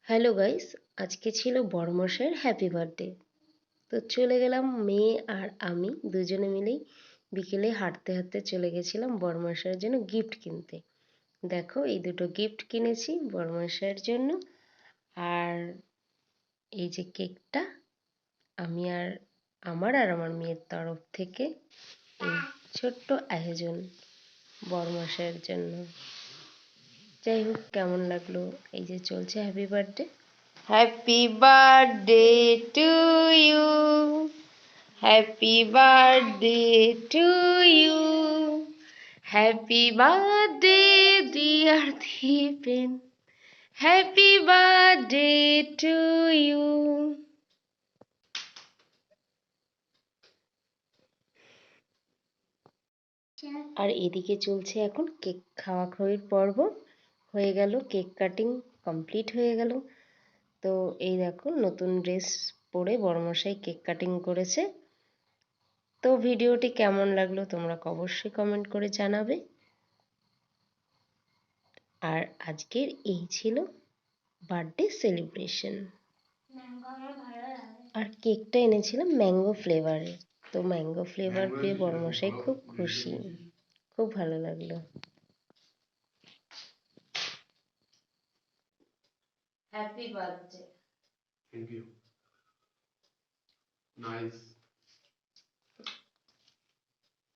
Hello guys, আজকে ছিল বড়মশাইয়ের happy birthday. তো চলে গেলাম মেয়ে আর আমি দুজনে মিলেই বিকেলে হাঁটতে হাঁটতে চলে গেছিলাম বড়মশাইয়ের জন্য গিফট কিনতে। দেখো এই দুটো গিফট কিনেছি বড়মশাইয়ের জন্য। আর এই যে কেকটা আমি আর আমার মেয়ের তরফ থেকে এই ছোট্ট আয়োজন বড়মশাইয়ের জন্য। যাই হোক, কেমন লাগলো? এই যে চলছে happy birthday. Happy birthday to you, happy birthday to you, happy birthday dear Dipen, happy birthday to you. আর এদিকে চলছে এখন কেক খাওয়া খাওয়ির পর্ব। হয়ে গেল, কেক কাটিং কমপ্লিট হয়ে গেল। তো এই দেখো নতুন ড্রেস পরে বড়মশাই কেক কাটিং করেছে। তো ভিডিওটি কেমন লাগলো তোমরা অবশ্যই কমেন্ট করে জানাবে। আর আজকের এই ছিল বার্থডে সেলিব্রেশন। আর কেকটা এনেছিলাম ম্যাঙ্গো ফ্লেভারের। তো ম্যাঙ্গো ফ্লেভার পেয়ে বড়মশাই খুব খুশি, খুব ভালো লাগলো। Happy birthday. Thank you. Nice.